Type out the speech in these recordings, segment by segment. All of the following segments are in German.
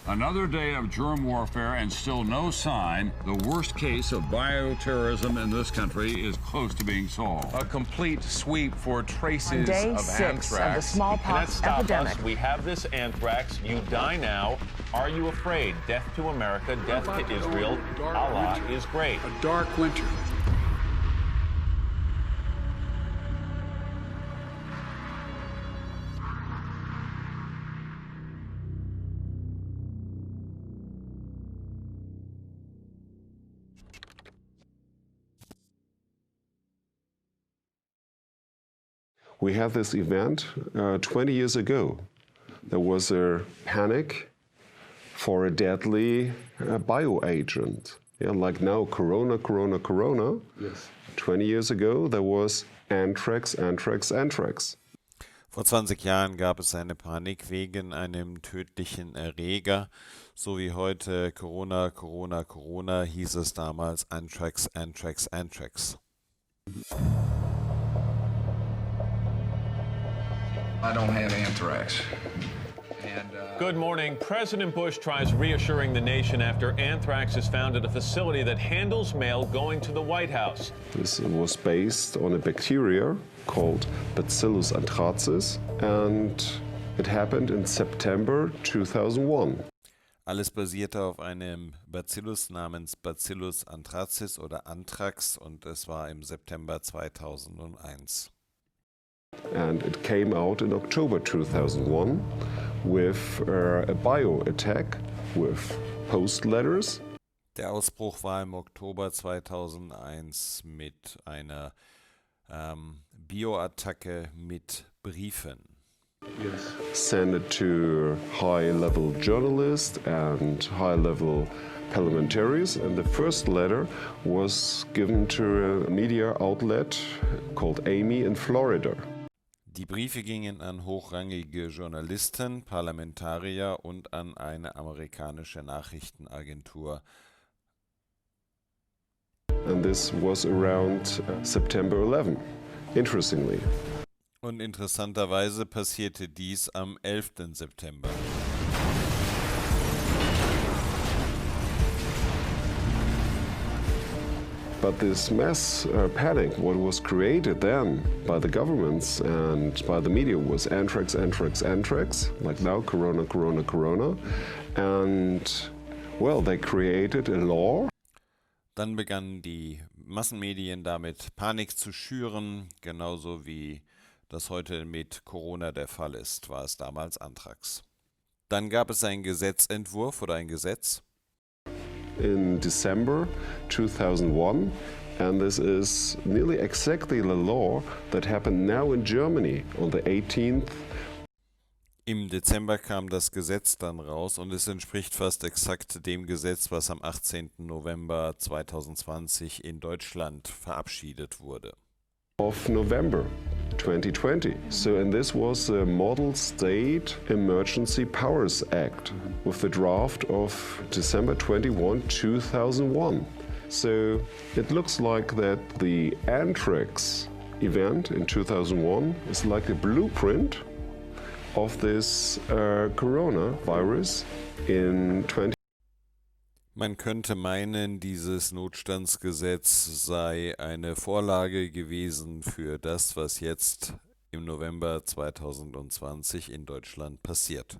Another day of germ warfare and still no sign. The worst case of bioterrorism in this country is close to being solved. A complete sweep for traces day of 6 anthrax. of the smallpox epidemic. We have this anthrax. You die now. Are you afraid? Death to America, death to Israel. Allah is great. A dark winter. We had this event 20 years ago. There was a panic for a deadly bioagent. Yeah, like now, corona. Yes. 20 years ago, there was anthrax. Vor 20 Jahren gab es eine Panik wegen einem tödlichen Erreger. So wie heute Corona, hieß es damals Anthrax. I don't have anthrax. Good morning. President Bush tries reassuring the nation after anthrax is found at a facility that handles mail going to the White House. This was based on a bacteria called Bacillus anthracis, and it happened in September 2001. Alles basierte auf einem Bacillus namens Bacillus anthracis oder Anthrax und es war im September 2001. And it came out in October 2001 with a bio-attack with post letters. Der Ausbruch war im Oktober 2001 mit einer Bioattacke mit Briefen. Yes. Sent it to high-level journalists and high-level parliamentarians, and the first letter was given to a media outlet called Amy in Florida. Die Briefe gingen an hochrangige Journalisten, Parlamentarier und an eine amerikanische Nachrichtenagentur. And this was around September 11, interestingly. Und interessanterweise passierte dies am 11. September. But this mass panic, what was created then by the governments and by the media was anthrax, like now corona. And, well, they created a law. Dann begannen die Massenmedien damit Panik zu schüren, genauso wie das heute mit Corona der Fall ist, war es damals Anthrax. Dann gab es einen Gesetzentwurf oder ein Gesetz. In December 2001, and this is nearly exactly the law that happened now in Germany on the 18th. Im Dezember kam das Gesetz dann raus und es entspricht fast exakt dem Gesetz, was am 18. November 2020 in Deutschland verabschiedet wurde. Of November 2020. So, and this was the Model State Emergency Powers Act with the draft of December 21, 2001. So, it looks like that the anthrax event in 2001 is like a blueprint of this coronavirus in 20. Man könnte meinen, dieses Notstandsgesetz sei eine Vorlage gewesen für das, was jetzt im November 2020 in Deutschland passiert.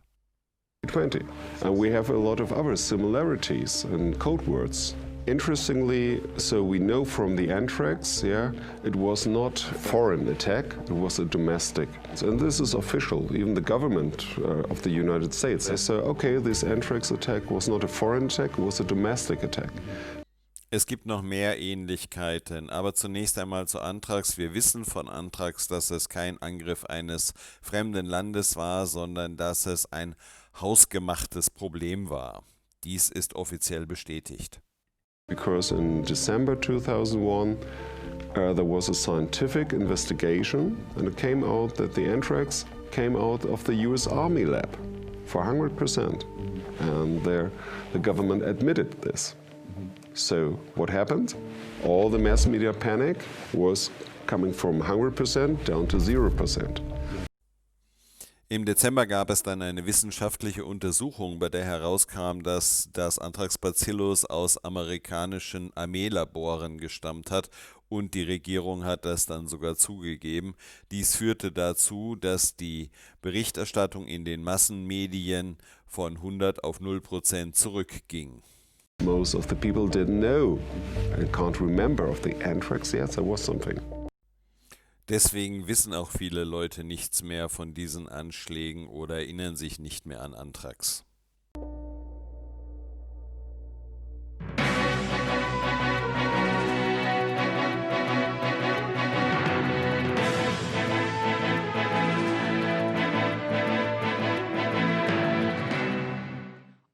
20. And we have a lot of other similarities and code words. Interestingly, so we know from the anthrax, it was not a foreign attack, it was a domestic. And this is official, even the government of the United States. They say, okay, this anthrax attack was not a foreign attack, it was a domestic attack. Es gibt noch mehr Ähnlichkeiten, aber zunächst einmal zu Anthrax. Wir wissen von Anthrax, dass es kein Angriff eines fremden Landes war, sondern dass es ein hausgemachtes Problem war. Dies ist offiziell bestätigt. Because in December 2001, there was a scientific investigation and it came out that the anthrax came out of the US Army lab for 100%. And the government admitted this. So what happened? All the mass media panic was coming from 100% down to 0%. Im Dezember gab es dann eine wissenschaftliche Untersuchung, bei der herauskam, dass das Anthrax-Bacillus aus amerikanischen Armeelaboren gestammt hat und die Regierung hat das dann sogar zugegeben. Dies führte dazu, dass die Berichterstattung in den Massenmedien von 100 auf 0% zurückging. Most of the people didn't know and can't remember of the anthrax. Yes, there was something. Deswegen wissen auch viele Leute nichts mehr von diesen Anschlägen oder erinnern sich nicht mehr an Anthrax.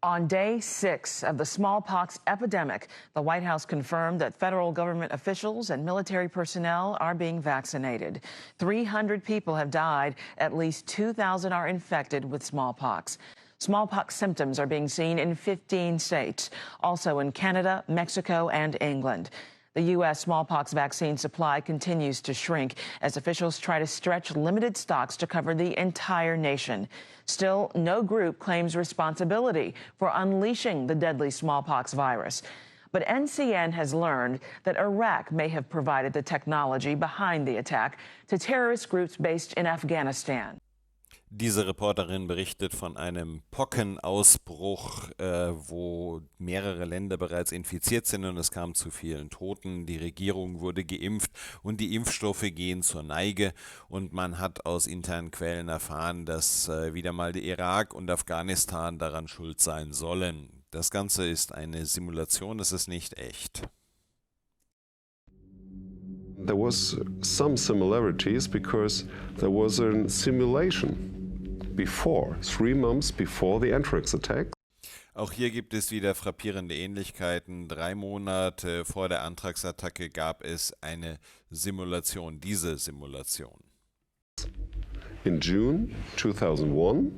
On day 6 of the smallpox epidemic, the White House confirmed that federal government officials and military personnel are being vaccinated. 300 people have died. At least 2,000 are infected with smallpox. Smallpox symptoms are being seen in 15 states, also in Canada, Mexico, and England. The U.S. smallpox vaccine supply continues to shrink as officials try to stretch limited stocks to cover the entire nation. Still, no group claims responsibility for unleashing the deadly smallpox virus. But NCN has learned that Iraq may have provided the technology behind the attack to terrorist groups based in Afghanistan. Diese Reporterin berichtet von einem Pockenausbruch, wo mehrere Länder bereits infiziert sind und es kam zu vielen Toten. Die Regierung wurde geimpft und die Impfstoffe gehen zur Neige. Und man hat aus internen Quellen erfahren, dass wieder mal der Irak und Afghanistan daran schuld sein sollen. Das Ganze ist eine Simulation, es ist nicht echt. There was some similarities because there was a simulation before, 3 months before the anthrax attack. Auch hier gibt es wieder frappierende Ähnlichkeiten. 3 Monate vor der Anthrax-Attacke gab es eine Simulation, diese Simulation. In June 2001,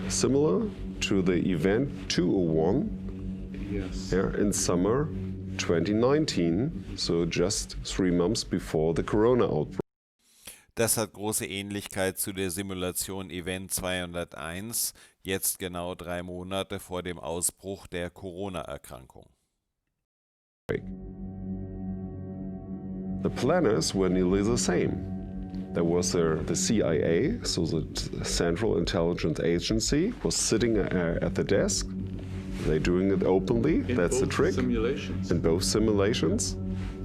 similar to the event 201, Yes. in summer 2019, so just 3 months before the corona outbreak. Das hat große Ähnlichkeit zu der Simulation Event 201, jetzt genau 3 Monate vor dem Ausbruch der Corona-Erkrankung. The planners were nearly the same. There was the CIA, so the Central Intelligence Agency, was sitting at the desk. They're doing it openly, that's the trick. Simulations. In both simulations,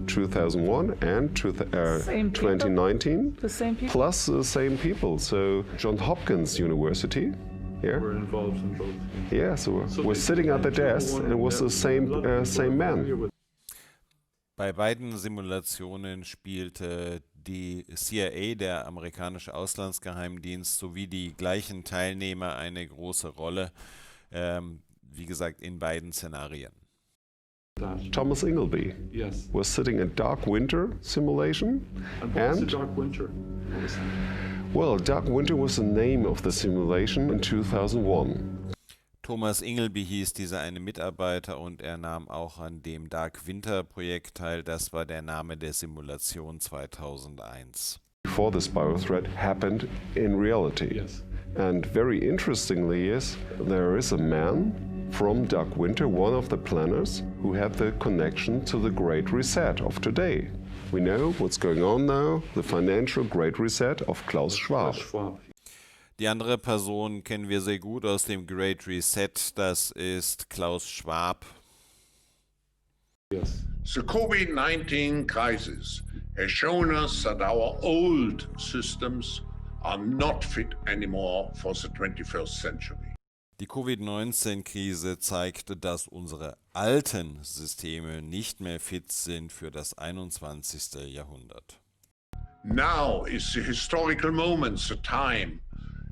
2001 and 2019, The same people? plus the same people. So Johns Hopkins University, We're involved in both. yeah, so we're sitting at the desk and it was the same man. Bei beiden Simulationen spielte die CIA, der amerikanische Auslandsgeheimdienst, sowie die gleichen Teilnehmer eine große Rolle, wie gesagt, in beiden Szenarien. Thomas Ingleby Yes. was sitting in Dark Winter simulation, And what was the and Dark Winter? What was that? well, Dark Winter was the name of the simulation in 2001. Thomas Ingleby hieß dieser eine Mitarbeiter und er nahm auch an dem Dark Winter Projekt teil. Das war der Name der Simulation 2001. Before this biothreat happened in reality. Yes. And very interestingly there is a man from Dark Winter, one of the planners, who had the connection to the Great Reset of today. We know what's going on now, the financial Great Reset of Klaus Schwab. Schwab. Die andere Person kennen wir sehr gut aus dem Great Reset, das ist Klaus Schwab. Yes. The COVID-19 crisis has shown us that our old systems are not fit anymore for the 21st century. Die Covid-19-Krise zeigte, dass unsere alten Systeme nicht mehr fit sind für das 21. Jahrhundert. Now is the historical moment, the time,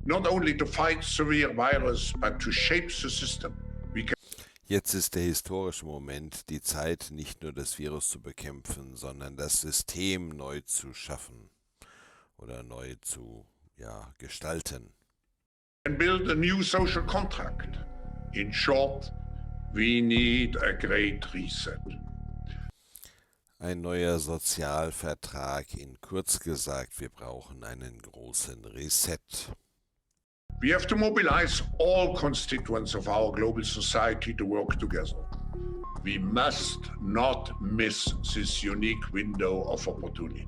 not only to fight severe virus, but to shape the system. Jetzt ist der historische Moment, die Zeit, nicht nur das Virus zu bekämpfen, sondern das System neu zu schaffen oder neu zu gestalten. And build a new social contract. In short, we need a great reset. Ein neuer Sozialvertrag, in kurz gesagt, wir brauchen einen großen Reset. We have to mobilize all constituents of our global society to work together. We must not miss this unique window of opportunity.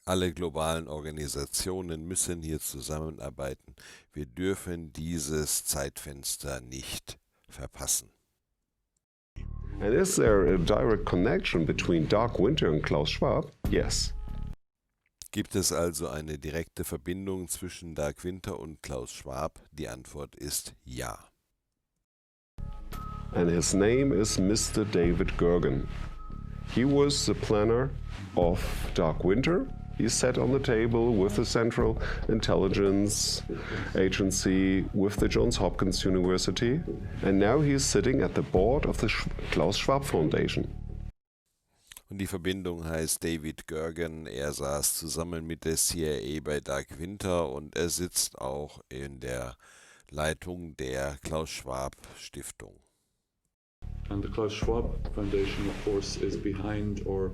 Alle globalen Organisationen müssen hier zusammenarbeiten. Wir dürfen dieses Zeitfenster nicht verpassen. And is there a direct connection between Dark Winter and Klaus Schwab? Yes. Gibt es also eine direkte Verbindung zwischen Dark Winter und Klaus Schwab? Die Antwort ist ja. And his name is Mr. David Gergen. He was the planner of Dark Winter. He sat on the table with the Central Intelligence Agency, with the Johns Hopkins University, and now he's sitting at the board of the Klaus Schwab Foundation. Und die Verbindung heißt David Gergen. Er saß zusammen mit der CIA bei Dark Winter und er sitzt auch in der Leitung der Klaus Schwab Stiftung. And the Klaus Schwab Foundation, of course, is behind or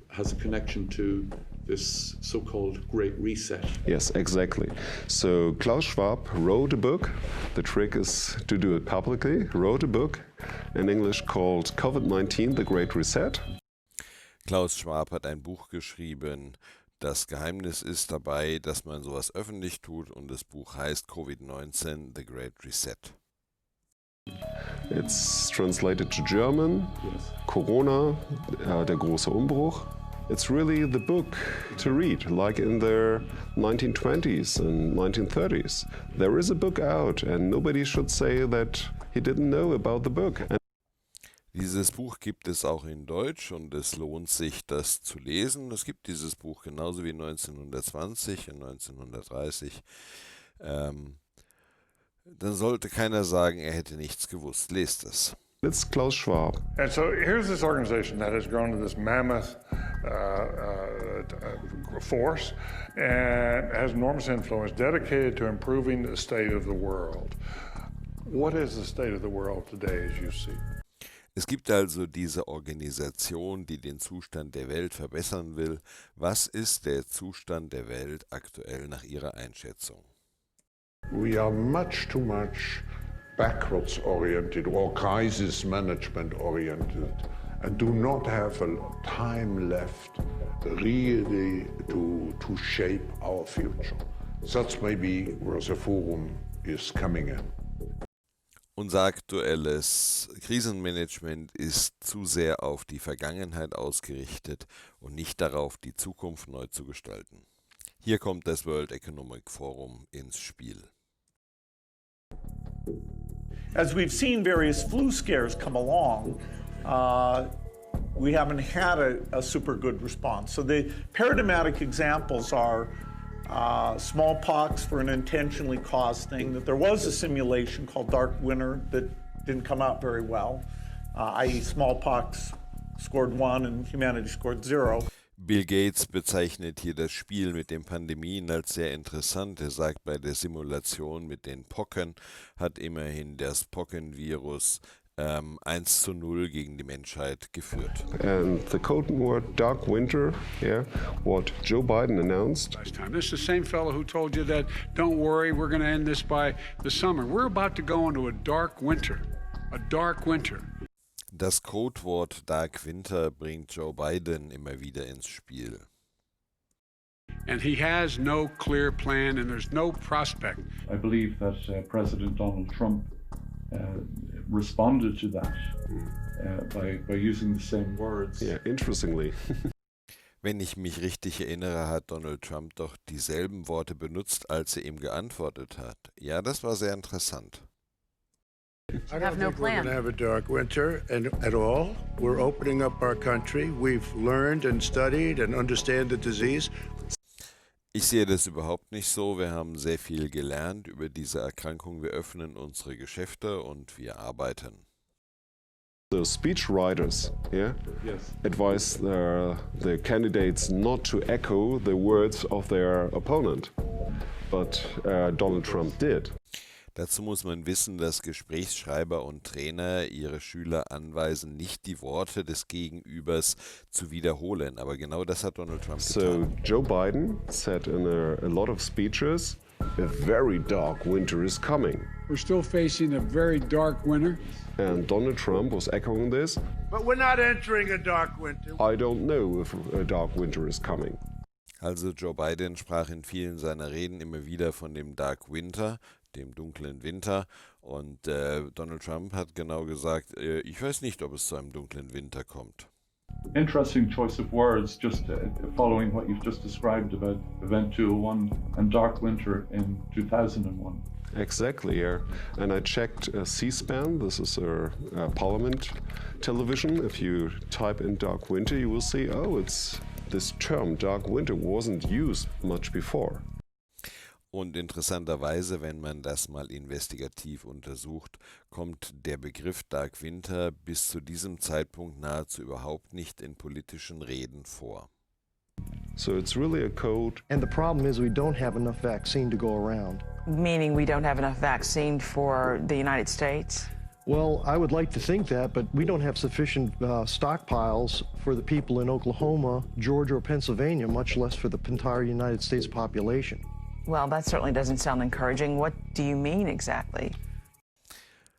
has a connection to this so-called Great Reset. Yes, exactly. So Klaus Schwab wrote a book. The trick is to do it publicly. Wrote a book in English called COVID-19, The Great Reset. Klaus Schwab hat ein Buch geschrieben. Das Geheimnis ist dabei, dass man sowas öffentlich tut, und das Buch heißt Covid-19, The Great Reset. It's translated to German. Yes. Corona, der große Umbruch. It's really the book to read, like in the 1920s and 1930s. There is a book out, and nobody should say that he didn't know about the book. Dieses Buch gibt es auch in Deutsch und es lohnt sich, das zu lesen. Es gibt dieses Buch genauso wie 1920 und 1930. Dann sollte keiner sagen, er hätte nichts gewusst. Lest es. It's Klaus Schwab. And so here's this organization that has grown to this mammoth force and has enormous influence, dedicated to improving the state of the world. What is the state of the world today, as you see? Es gibt also diese Organisation, die den Zustand der Welt verbessern will. Was ist der Zustand der Welt aktuell nach Ihrer Einschätzung? We are much too much backwards oriented or crisis management oriented and do not have a time left really to shape our future. That's maybe where the forum is coming in. Unser aktuelles Krisenmanagement ist zu sehr auf die Vergangenheit ausgerichtet und nicht darauf, die Zukunft neu zu gestalten. Hier kommt das World Economic Forum ins Spiel. As we've seen various flu scares come along, we haven't had a super good response. So the paradigmatic examples are smallpox for an intentionally caused thing, that there was a simulation called Dark Winter that didn't come out very well, i.e. smallpox scored 1 and humanity scored 0. Bill Gates bezeichnet hier das Spiel mit den Pandemien als sehr interessant. Er sagt, bei der Simulation mit den Pocken hat immerhin das Pockenvirus 1:0 gegen die Menschheit geführt. And the code word Dark Winter, what Joe Biden announced. This is the same fellow who told you that, don't worry, we're going to end this by the summer. We're about to go into a dark winter. A dark winter. Das Codewort Dark Winter bringt Joe Biden immer wieder ins Spiel. And he has no clear plan and there's no prospect. I believe that President Donald Trump responded to that by using the same words. Yeah, interestingly. Wenn ich mich richtig erinnere, hat Donald Trump doch dieselben Worte benutzt, als er ihm geantwortet hat. Ja, das war sehr interessant. I don't think we're going to have a dark winter at all. We're opening up our country. We've learned and studied and understand the disease. Ich sehe das überhaupt nicht so. Wir haben sehr viel gelernt über diese Erkrankung. Wir öffnen unsere Geschäfte und wir arbeiten. So speechwriters, Yes. advise the candidates not to echo the words of their opponent, but Donald Trump did. Dazu muss man wissen, dass Gesprächsschreiber und Trainer ihre Schüler anweisen, nicht die Worte des Gegenübers zu wiederholen. Aber genau das hat Donald Trump getan. So Joe Biden said in a lot of speeches, A very dark winter is coming. We're still facing a very dark winter. And Donald Trump was echoing this. But we're not entering a dark winter. I don't know if a dark winter is coming. Also Joe Biden sprach in vielen seiner Reden immer wieder von dem Dark Winter, dem dunklen Winter. Und Donald Trump hat genau gesagt, ich weiß nicht, ob es zu einem dunklen Winter kommt. Interesting choice of words, just following what you've just described about Event 201 and Dark Winter in 2001. Exactly, yeah. And I checked C-SPAN, this is a parliament television. If you type in Dark Winter, you will see, oh, it's this term, Dark Winter, wasn't used much before. Und interessanterweise, wenn man das mal investigativ untersucht, kommt der Begriff Dark Winter bis zu diesem Zeitpunkt nahezu überhaupt nicht in politischen Reden vor. So it's really a code. And the problem is we don't have enough vaccine to go around. Meaning we don't have enough vaccine for the United States? Well, I would like to think that, but we don't have sufficient stockpiles for the people in Oklahoma, Georgia, or Pennsylvania, much less for the entire United States population. Well, that certainly doesn't sound encouraging. What do you mean exactly?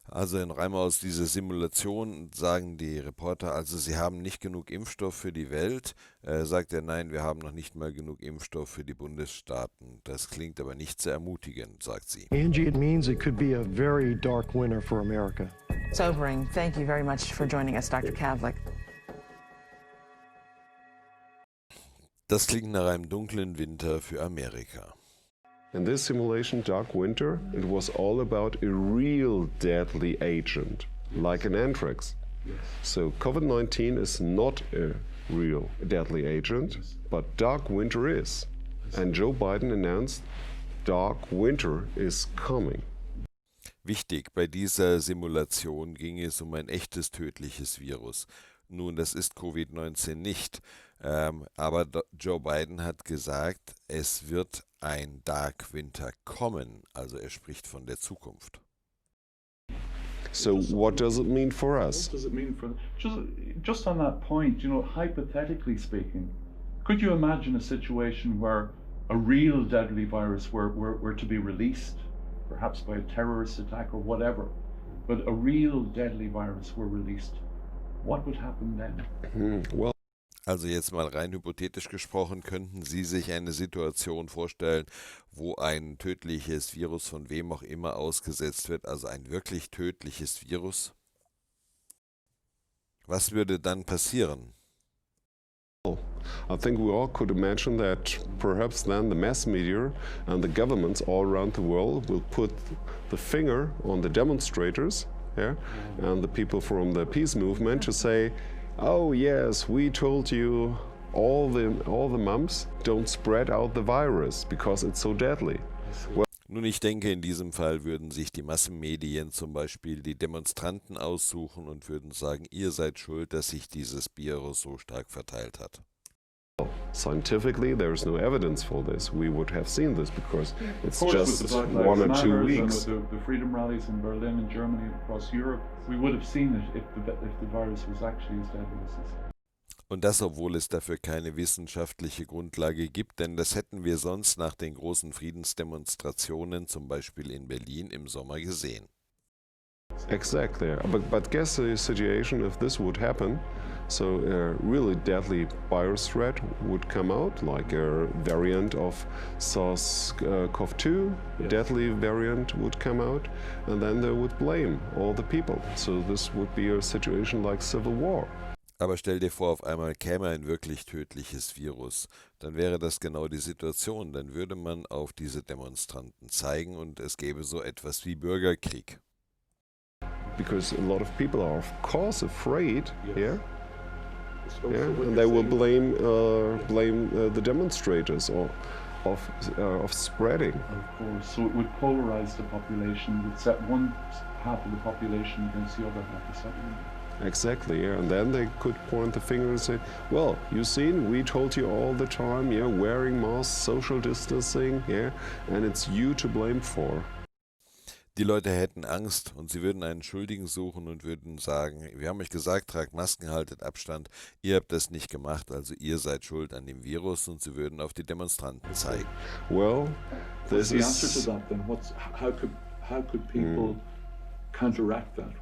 Also noch einmal aus dieser Simulation sagen die Reporter, also sie haben nicht genug Impfstoff für die Welt. Sagt er, nein, wir haben noch nicht mal genug Impfstoff für die Bundesstaaten. Das klingt aber nicht sehr ermutigend, sagt sie. Angie, it means it could be a very dark winter for America. Sobering. Thank you very much for joining us, Dr. Kavlik. Das klingt nach einem dunklen Winter für Amerika. In this simulation, Dark Winter, it was all about a real deadly agent, like an anthrax. So COVID-19 is not a real deadly agent, but Dark Winter is. And Joe Biden announced, Dark Winter is coming. Wichtig, bei dieser Simulation ging es um ein echtes tödliches Virus. Nun, das ist Covid-19 nicht, aber Joe Biden hat gesagt, es wird ein Dark Winter kommen, also er spricht von der Zukunft. So what does it mean for us? What does it mean for just on that point, you know, hypothetically speaking, could you imagine a situation where a real deadly virus were to be released, perhaps by a terrorist attack or whatever, but a real deadly virus were released? What would happen then? Well, also jetzt mal rein hypothetisch gesprochen, könnten Sie sich eine Situation vorstellen, wo ein tödliches Virus von wem auch immer ausgesetzt wird, also ein wirklich tödliches Virus? Was würde dann passieren? I think we all could imagine that perhaps then the mass media and the governments all around the world will put the finger on the demonstrators, yeah, and the people from the peace movement to say, oh yes, we told you all the mums don't spread out the virus because it's so deadly. Well, nun, ich denke, in diesem Fall würden sich die Massenmedien zum Beispiel die Demonstranten aussuchen und würden sagen, ihr seid schuld, dass sich dieses Virus so stark verteilt hat. Scientifically, there is no evidence for this. We would have seen this because it's just 1 or 2 weeks. And with the freedom rallies in Berlin and Germany across Europe, we would have seen it if the virus was actually as deadly as this. Und das, obwohl es dafür keine wissenschaftliche Grundlage gibt, denn das hätten wir sonst nach den großen Friedensdemonstrationen, zum Beispiel in Berlin im Sommer, gesehen. Exactly, but guess the situation if this would happen. So a really deadly virus threat would come out, like a variant of SARS-CoV-2, deadly variant would come out, and then they would blame all the people. So this would be a situation like civil war. Aber stell dir vor, auf einmal käme ein wirklich tödliches Virus. Dann wäre das genau die Situation. Dann würde man auf diese Demonstranten zeigen und es gäbe so etwas wie Bürgerkrieg. Because a lot of people are of course afraid, yeah? Yeah, and they will blame the demonstrators of spreading. Of course, so it would polarize the population, would set one half of the population against the other half of the population. Exactly, yeah, and then they could point the finger and say, well, you seen, we told you all the time, yeah, wearing masks, social distancing, yeah, and it's you to blame for. Die Leute hätten Angst und sie würden einen Schuldigen suchen und würden sagen, wir haben euch gesagt, tragt Masken, haltet Abstand, ihr habt das nicht gemacht, also ihr seid schuld an dem Virus, und sie würden auf die Demonstranten zeigen. Well, this the is... answer to that then? How could people counteract that?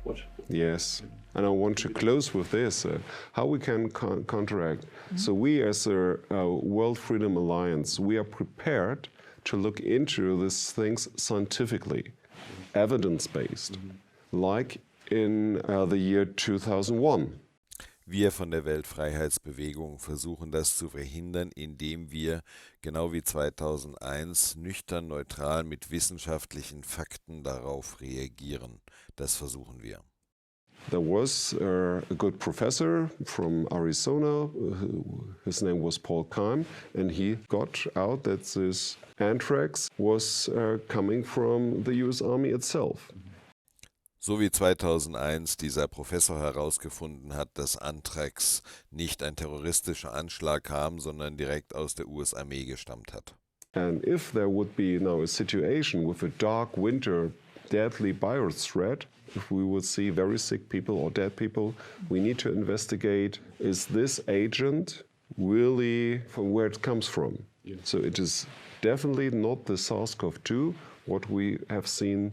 Yes, and I want to close with this, how we can counteract. So we as a World Freedom Alliance, we are prepared to look into these things scientifically, evidence-based, like in the year 2001. Wir von der Weltfreiheitsbewegung versuchen das zu verhindern, indem wir, genau wie 2001, nüchtern, neutral mit wissenschaftlichen Fakten darauf reagieren. Das versuchen wir. There was a good professor from Arizona, his name was Paul Keim, and he got out that this anthrax was coming from the US Army itself. So wie 2001 dieser Professor herausgefunden hat, dass Anthrax nicht ein terroristischer Anschlag kam, sondern direkt aus der US-Armee gestammt hat. And if there would be now a situation with a dark winter deadly virus threat, if we would see very sick people or dead people, we need to investigate, is this agent really from where it comes from? Yeah. So it is definitely not the SARS-CoV-2, what we have seen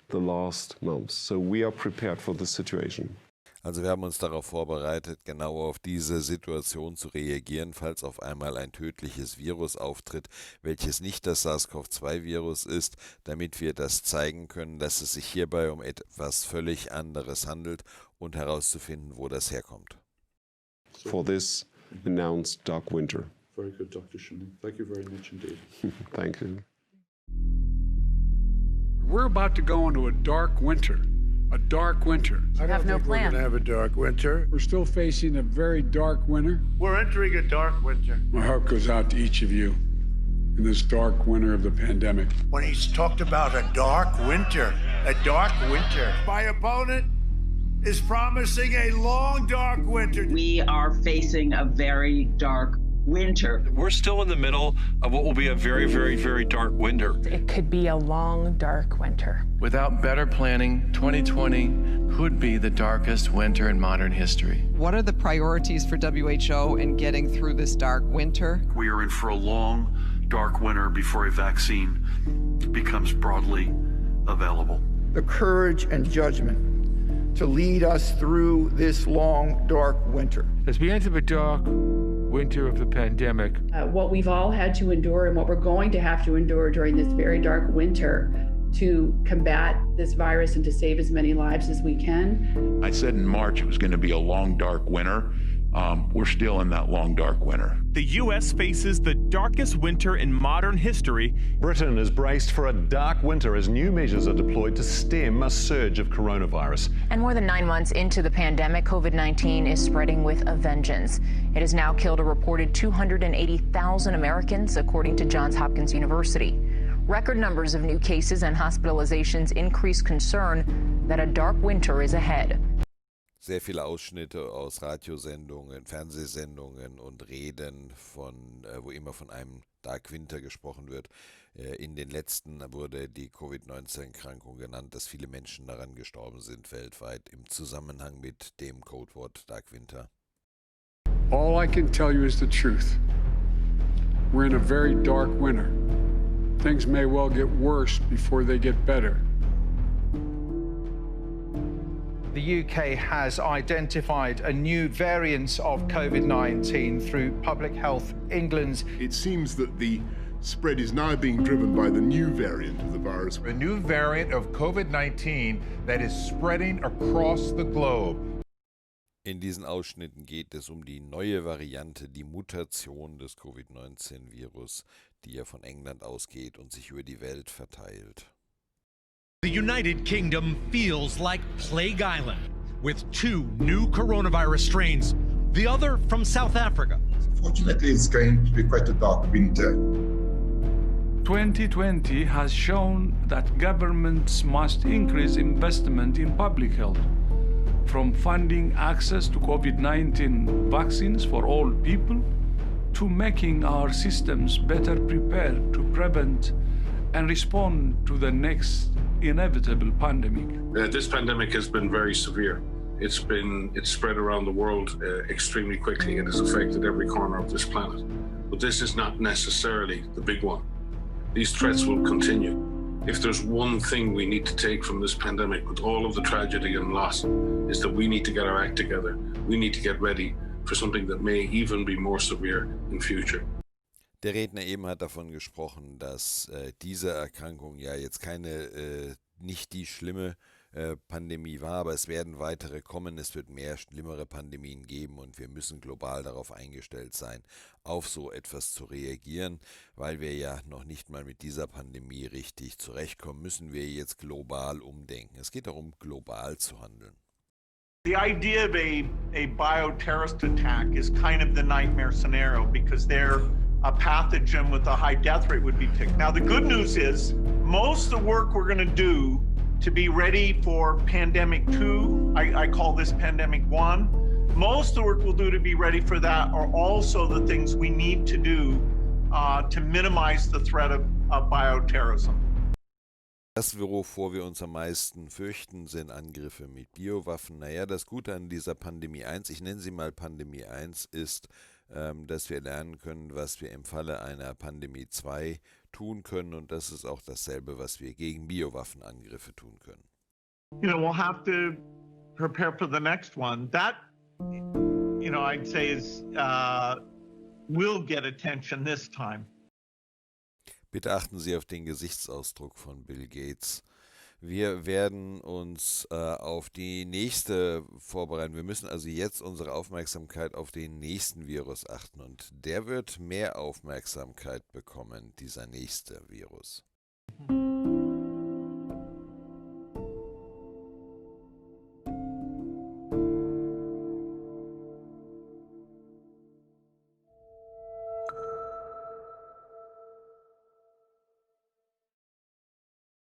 the last months. So we are prepared for this situation. Also wir haben uns darauf vorbereitet, genau auf diese Situation zu reagieren, falls auf einmal ein tödliches Virus auftritt, welches nicht das SARS-CoV-2-Virus ist, damit wir das zeigen können, dass es sich hierbei um etwas völlig anderes handelt und herauszufinden, wo das herkommt. For this announced dark winter. Very good, Dr. Schumann. Thank you very much indeed. Thank you. We're about to go into a dark winter. A dark winter. I don't think we're going to have a dark winter. We're still facing a very dark winter. We're entering a dark winter. My heart goes out to each of you in this dark winter of the pandemic. When he's talked about a dark winter, my opponent is promising a long dark winter. We are facing a very dark winter. We're still in the middle of what will be a very, very, very dark winter. It could be a long, dark winter. Without better planning, 2020 could be the darkest winter in modern history. What are the priorities for WHO in getting through this dark winter? We are in for a long, dark winter before a vaccine becomes broadly available. The courage and judgment to lead us through this long, dark winter. As we enter the dark winter of the pandemic, what we've all had to endure and what we're going to have to endure during this very dark winter to combat this virus and to save as many lives as we can. I said in March it was going to be a long, dark winter. We're still in that long, dark winter. The U.S. faces the darkest winter in modern history. Britain is braced for a dark winter as new measures are deployed to stem a surge of coronavirus. And more than 9 months into the pandemic, COVID-19 is spreading with a vengeance. It has now killed a reported 280,000 Americans, according to Johns Hopkins University. Record numbers of new cases and hospitalizations increase concern that a dark winter is ahead. Sehr viele Ausschnitte aus Radiosendungen, Fernsehsendungen und Reden, wo immer von einem Dark Winter gesprochen wird. In den letzten wurde die Covid-19-Erkrankung genannt, dass viele Menschen daran gestorben sind weltweit im Zusammenhang mit dem Codewort Dark Winter. All I can tell you is the truth. We're in a very dark winter. Things may well get worse before they get better. The UK has identified a new variant of COVID-19 through Public Health England's. It seems that the spread is now being driven by the new variant of the virus. A new variant of COVID-19 that is spreading across the globe. In diesen Ausschnitten geht es um die neue Variante, die Mutation des Covid-19-Virus, die ja von England ausgeht und sich über die Welt verteilt. The United Kingdom feels like Plague Island, with 2 new coronavirus strains, the other from South Africa. Fortunately, it's going to be quite a dark winter. 2020 has shown that governments must increase investment in public health, from funding access to COVID-19 vaccines for all people, to making our systems better prepared to prevent and respond to the next inevitable pandemic. This pandemic has been very severe. It's spread around the world extremely quickly. It has affected every corner of this planet. But this is not necessarily the big one. These threats will continue. If there's one thing we need to take from this pandemic with all of the tragedy and loss, is that we need to get our act together. We need to get ready for something that may even be more severe in future. Der Redner eben hat davon gesprochen, dass diese Erkrankung ja jetzt nicht die schlimme Pandemie war, aber es werden weitere kommen, es wird mehr schlimmere Pandemien geben und wir müssen global darauf eingestellt sein, auf so etwas zu reagieren, weil wir ja noch nicht mal mit dieser Pandemie richtig zurechtkommen, müssen wir jetzt global umdenken. Es geht darum, global zu handeln. The idea of a bioterrorist attack is kind of the nightmare scenario because they're a pathogen with a high death rate would be picked. Now, the good news is most of the work we're going to do to be ready for pandemic 2, I call this pandemic 1, most of the work we'll do to be ready for that are also the things we need to do to minimize the threat of bioterrorism. Das, wovor wir uns am meisten fürchten, sind Angriffe mit Biowaffen. Naja, das Gute an dieser Pandemie 1, ich nenne sie mal Pandemie 1, ist, dass wir lernen können, was wir im Falle einer Pandemie 2 tun können, und das ist auch dasselbe, was wir gegen Biowaffenangriffe tun können. We'll have to prepare for the next one. That, I'd say is will get attention this time. Bitte achten Sie auf den Gesichtsausdruck von Bill Gates. Wir werden uns auf die nächste vorbereiten. Wir müssen also jetzt unsere Aufmerksamkeit auf den nächsten Virus achten. Und der wird mehr Aufmerksamkeit bekommen, dieser nächste Virus.